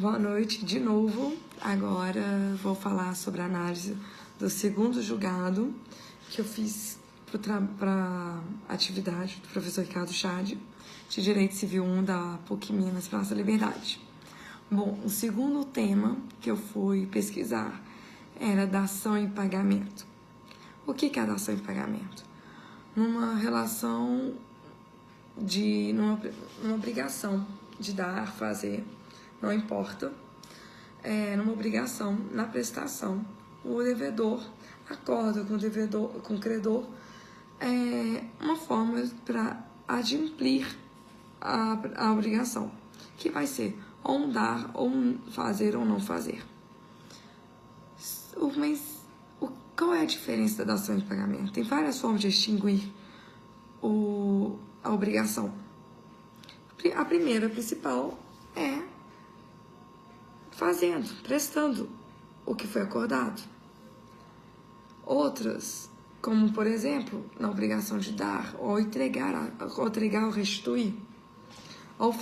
Boa noite de novo. Agora vou falar sobre a análise do segundo julgado que eu fiz para a atividade do professor Ricardo Chade, de Direito Civil 1 da PUC Minas Praça Liberdade. Bom, o segundo tema que eu fui pesquisar era dação em pagamento. O que é a dação em pagamento? Numa relação numa obrigação de dar, fazer, não importa, numa obrigação, na prestação, o devedor acorda com o credor uma forma para adimplir a obrigação, que vai ser ou dar, ou fazer, ou não fazer. Mas qual é a diferença da dação em pagamento? Tem várias formas de extinguir a obrigação. A primeira, a principal, é prestando o que foi acordado. Outras, como por exemplo, na obrigação de dar, ou entregar ou restituir, ou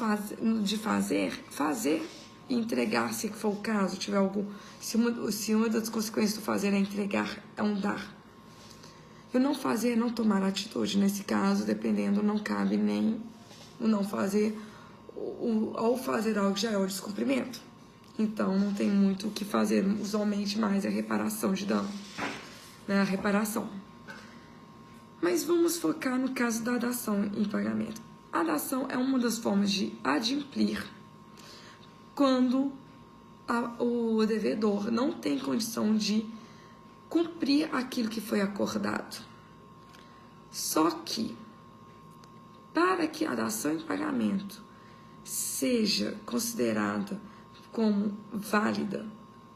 fazer e entregar, se for o caso, tiver algum, se uma das consequências do fazer é entregar, é um dar. E o não fazer é não tomar atitude. Nesse caso, dependendo, não cabe nem o não fazer, ou fazer algo já é o descumprimento. Então, não tem muito o que fazer, usualmente mais a reparação de dano, né? A reparação. Mas vamos focar no caso da dação em pagamento. A dação é uma das formas de adimplir quando o devedor não tem condição de cumprir aquilo que foi acordado. Só que, para que a dação em pagamento seja considerada como válida,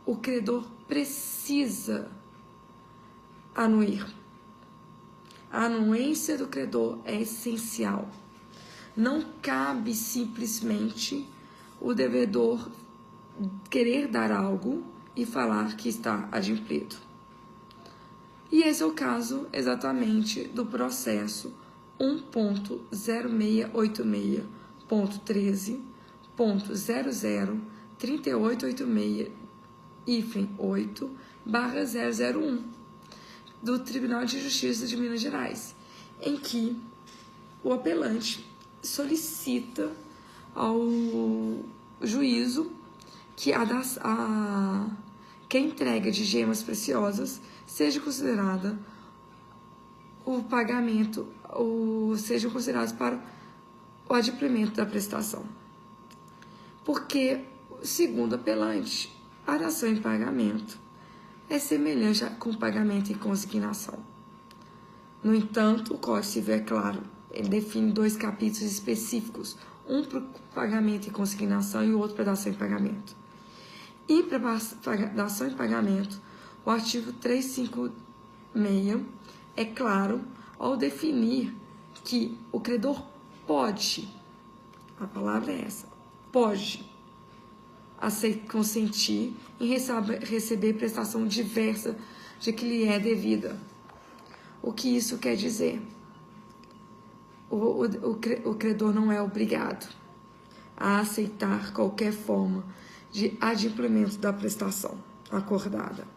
o credor precisa anuir. A anuência do credor é essencial. Não cabe simplesmente o devedor querer dar algo e falar que está adimplido. E esse é o caso exatamente do processo 1.0686.13.003886-8/001 do Tribunal de Justiça de Minas Gerais, em que o apelante solicita ao juízo que a entrega de gemas preciosas seja considerada o pagamento, ou sejam considerados para o adimplemento da prestação. Porque, segundo o apelante, a dação em pagamento é semelhante com pagamento em consignação. No entanto, o Código Civil, é claro, ele define 2 capítulos específicos, um para o pagamento em consignação e o outro para dação em pagamento. E para dação em pagamento, o artigo 356 é claro ao definir que o credor pode, a palavra é essa, pode consentir em receber prestação diversa de que lhe é devida. O que isso quer dizer? O credor não é obrigado a aceitar qualquer forma de adimplemento da prestação acordada.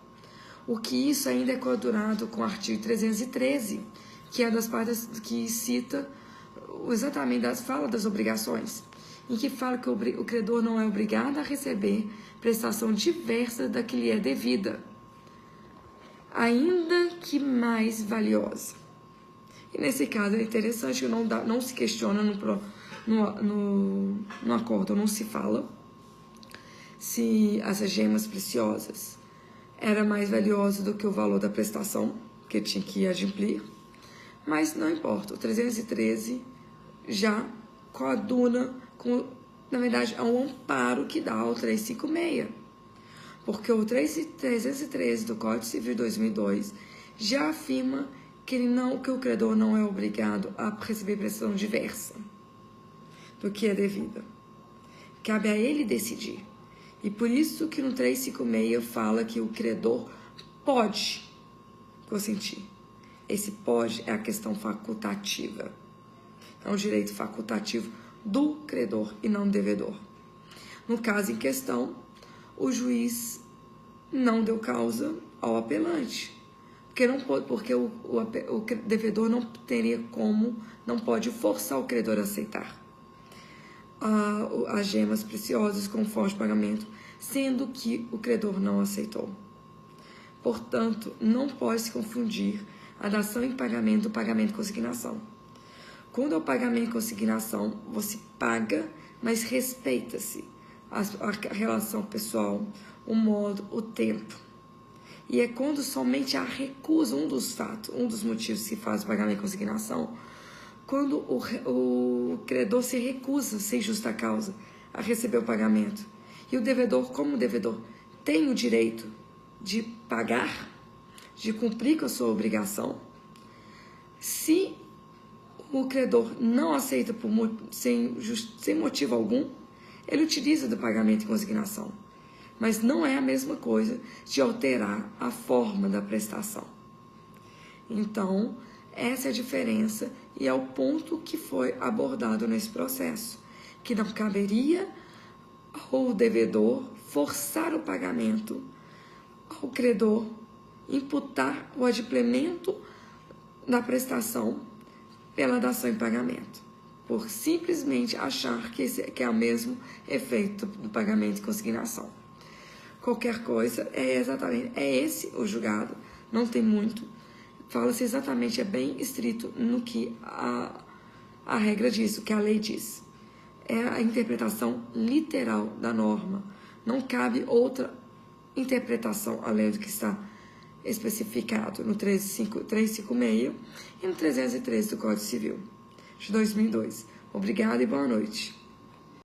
O que isso ainda é coadunado com o artigo 313, que é das partes que cita exatamente fala das obrigações, em que fala que o credor não é obrigado a receber prestação diversa da que lhe é devida, ainda que mais valiosa. E nesse caso é interessante que não se questiona no acordo, não se fala se as gemas preciosas era mais valiosa do que o valor da prestação, que tinha que adimplir, mas não importa, o 313 já coaduna com, na verdade, é um amparo que dá ao 356, porque o 313 do Código Civil de 2002 já afirma que o credor não é obrigado a receber prestação diversa do que é devida. Cabe a ele decidir. E por isso que no 356 fala que o credor pode consentir. Esse pode é a questão facultativa. É um direito facultativo do credor e não do devedor. No caso em questão, o juiz não deu causa ao apelante, porque o devedor não teria como, não pode forçar o credor a aceitar as gemas preciosas com forte pagamento, sendo que o credor não aceitou. Portanto, não pode se confundir a dação em pagamento do pagamento em consignação. Quando é o pagamento em consignação, você paga, mas respeita-se a relação pessoal, o modo, o tempo. E é quando somente há recusa, um dos motivos que se faz o pagamento em consignação, quando o credor se recusa, sem justa causa, a receber o pagamento. E o devedor, como o devedor, tem o direito de pagar, de cumprir com a sua obrigação. Se o credor não aceita sem motivo algum, ele utiliza do pagamento em consignação. Mas não é a mesma coisa de alterar a forma da prestação. Então, essa é a diferença e é o ponto que foi abordado nesse processo, que não caberia ao devedor forçar o pagamento ao credor, imputar o adimplemento da prestação pela dação em pagamento, por simplesmente achar que é o mesmo efeito do pagamento em consignação. Qualquer coisa, é esse o julgado, não tem muito, fala-se exatamente, é bem estrito no que a regra diz, o que a lei diz. É a interpretação literal da norma, não cabe outra interpretação além do que está especificado no 356 e no 313 do Código Civil de 2002. Obrigada e boa noite.